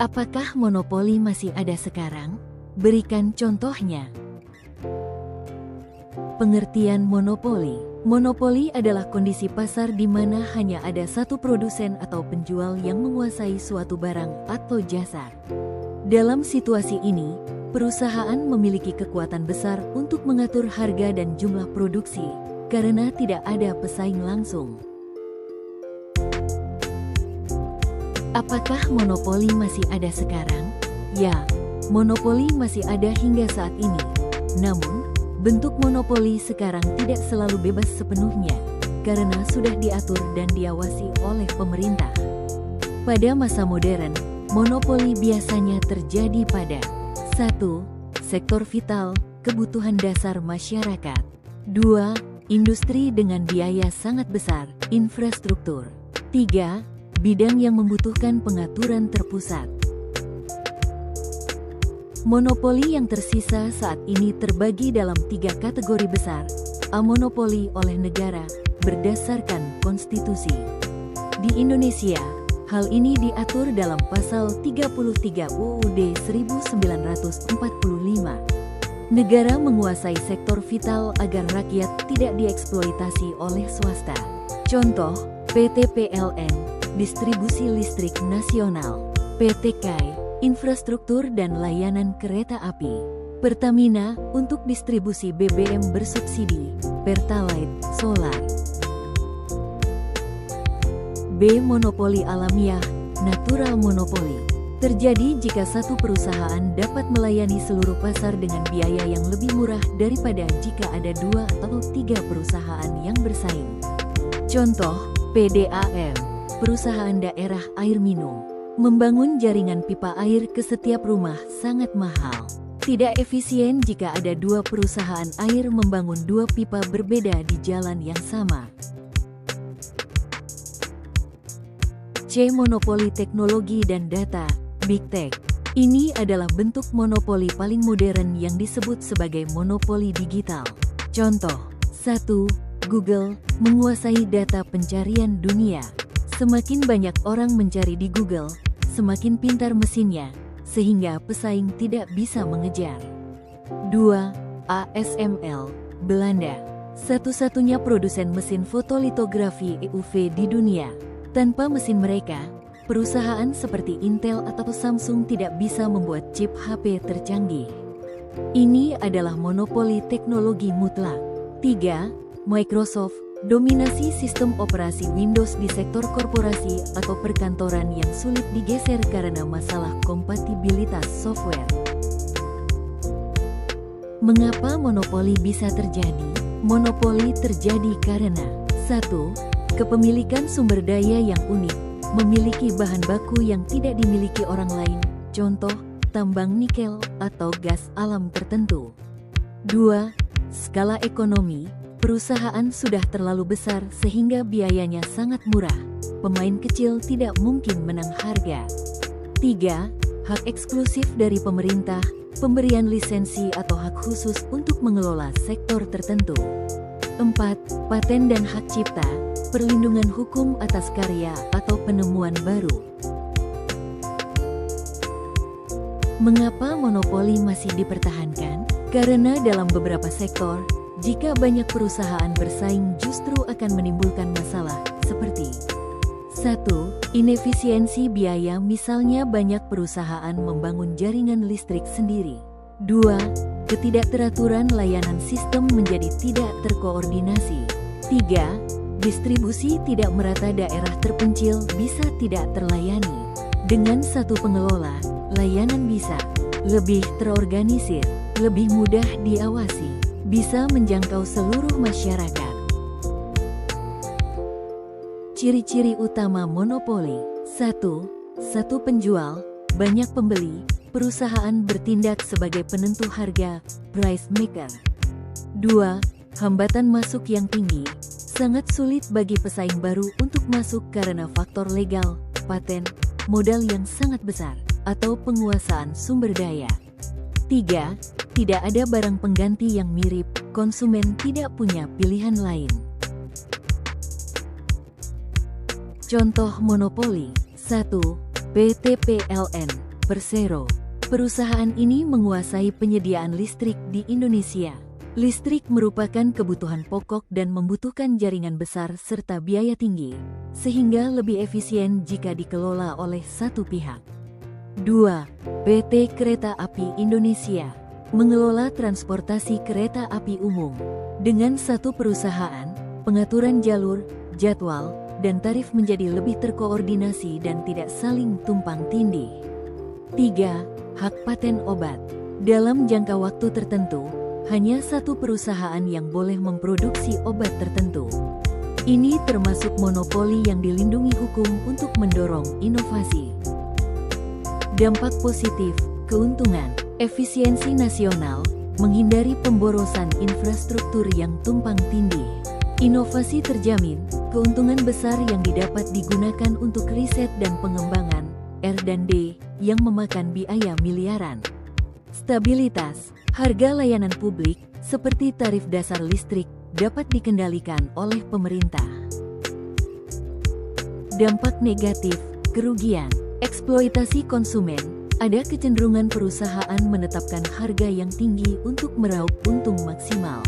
Apakah monopoli masih ada sekarang? Berikan contohnya. Pengertian monopoli. Monopoli adalah kondisi pasar di mana hanya ada satu produsen atau penjual yang menguasai suatu barang atau jasa. Dalam situasi ini, perusahaan memiliki kekuatan besar untuk mengatur harga dan jumlah produksi, karena tidak ada pesaing langsung. Apakah monopoli masih ada sekarang? Ya, monopoli masih ada hingga saat ini. Namun, bentuk monopoli sekarang tidak selalu bebas sepenuhnya, karena sudah diatur dan diawasi oleh pemerintah. Pada masa modern, monopoli biasanya terjadi pada 1. Sektor vital, kebutuhan dasar masyarakat. 2. Industri dengan biaya sangat besar, infrastruktur. 3. Bidang yang membutuhkan pengaturan terpusat. Monopoli yang tersisa saat ini terbagi dalam 3 kategori besar. A. Monopoli oleh negara, berdasarkan konstitusi. Di Indonesia, hal ini diatur dalam pasal 33 UUD 1945. Negara menguasai sektor vital agar rakyat tidak dieksploitasi oleh swasta. Contoh, PT PLN, Distribusi Listrik Nasional, PT KAI, Infrastruktur dan Layanan Kereta Api, Pertamina untuk distribusi BBM bersubsidi, Pertalite, solar. B. Monopoli alamiah, natural monopoli. Terjadi jika satu perusahaan dapat melayani seluruh pasar dengan biaya yang lebih murah daripada jika ada 2 atau 3 perusahaan yang bersaing. Contoh, PDAM, perusahaan daerah air minum. Membangun jaringan pipa air ke setiap rumah sangat mahal. Tidak efisien jika ada 2 perusahaan air membangun 2 pipa berbeda di jalan yang sama. C. Monopoli teknologi dan data, Big Tech. Ini adalah bentuk monopoli paling modern yang disebut sebagai monopoli digital. Contoh, 1. Google menguasai data pencarian dunia. Semakin banyak orang mencari di Google, semakin pintar mesinnya, sehingga pesaing tidak bisa mengejar. 2. ASML, Belanda. Satu-satunya produsen mesin fotolitografi EUV di dunia. Tanpa mesin mereka, perusahaan seperti Intel atau Samsung tidak bisa membuat chip HP tercanggih. Ini adalah monopoli teknologi mutlak. 3. Microsoft dominasi sistem operasi Windows di sektor korporasi atau perkantoran yang sulit digeser karena masalah kompatibilitas software. Mengapa monopoli bisa terjadi? Monopoli terjadi karena 1. Kepemilikan sumber daya yang unik, memiliki bahan baku yang tidak dimiliki orang lain, contoh, tambang nikel atau gas alam tertentu. 2. Skala ekonomi. Perusahaan sudah terlalu besar sehingga biayanya sangat murah. Pemain kecil tidak mungkin menang harga. 3. Hak eksklusif dari pemerintah, pemberian lisensi atau hak khusus untuk mengelola sektor tertentu. 4. Paten dan hak cipta, perlindungan hukum atas karya atau penemuan baru. Mengapa monopoli masih dipertahankan? Karena dalam beberapa sektor, jika banyak perusahaan bersaing justru akan menimbulkan masalah, seperti 1. Inefisiensi biaya, misalnya banyak perusahaan membangun jaringan listrik sendiri. 2. Ketidakteraturan layanan sistem menjadi tidak terkoordinasi. 3. Distribusi tidak merata, daerah terpencil bisa tidak terlayani. Dengan satu pengelola, layanan bisa lebih terorganisir, lebih mudah diawasi, bisa menjangkau seluruh masyarakat. Ciri-ciri utama monopoli. 1. Satu penjual, banyak pembeli, perusahaan bertindak sebagai penentu harga, price maker. 2. Hambatan masuk yang tinggi, sangat sulit bagi pesaing baru untuk masuk karena faktor legal, paten, modal yang sangat besar, atau penguasaan sumber daya. 3. Tidak ada barang pengganti yang mirip, konsumen tidak punya pilihan lain. Contoh monopoli. 1. PT PLN, Persero. Perusahaan ini menguasai penyediaan listrik di Indonesia. Listrik merupakan kebutuhan pokok dan membutuhkan jaringan besar serta biaya tinggi, sehingga lebih efisien jika dikelola oleh satu pihak. 2. PT Kereta Api Indonesia mengelola transportasi kereta api umum. Dengan satu perusahaan, pengaturan jalur, jadwal, dan tarif menjadi lebih terkoordinasi dan tidak saling tumpang tindih. 3. Hak paten obat. Dalam jangka waktu tertentu, hanya satu perusahaan yang boleh memproduksi obat tertentu. Ini termasuk monopoli yang dilindungi hukum untuk mendorong inovasi. Dampak positif, keuntungan, efisiensi nasional, menghindari pemborosan infrastruktur yang tumpang tindih. Inovasi terjamin, keuntungan besar yang didapat digunakan untuk riset dan pengembangan, R&D, yang memakan biaya miliaran. Stabilitas, harga layanan publik, seperti tarif dasar listrik, dapat dikendalikan oleh pemerintah. Dampak negatif, kerugian, eksploitasi konsumen, ada kecenderungan perusahaan menetapkan harga yang tinggi untuk meraup untung maksimal.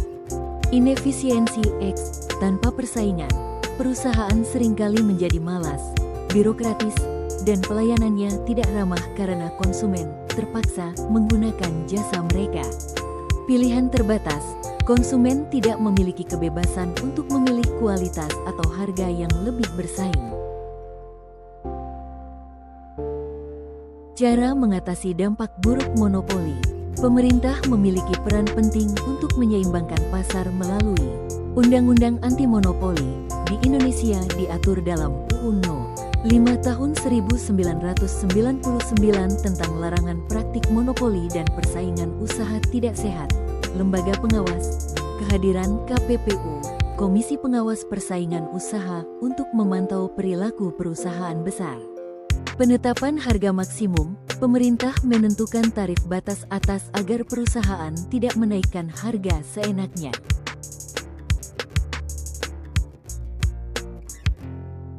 Inefisiensi X, tanpa persaingan, perusahaan seringkali menjadi malas, birokratis, dan pelayanannya tidak ramah karena konsumen terpaksa menggunakan jasa mereka. Pilihan terbatas, konsumen tidak memiliki kebebasan untuk memilih kualitas atau harga yang lebih bersaing. Cara mengatasi dampak buruk monopoli. Pemerintah memiliki peran penting untuk menyeimbangkan pasar melalui Undang-Undang Anti Monopoli. Di Indonesia diatur dalam UU No. 5 Tahun 1999 tentang larangan praktik monopoli dan persaingan usaha tidak sehat. Lembaga pengawas, kehadiran KPPU, Komisi Pengawas Persaingan Usaha untuk memantau perilaku perusahaan besar. Penetapan harga maksimum, pemerintah menentukan tarif batas atas agar perusahaan tidak menaikkan harga seenaknya.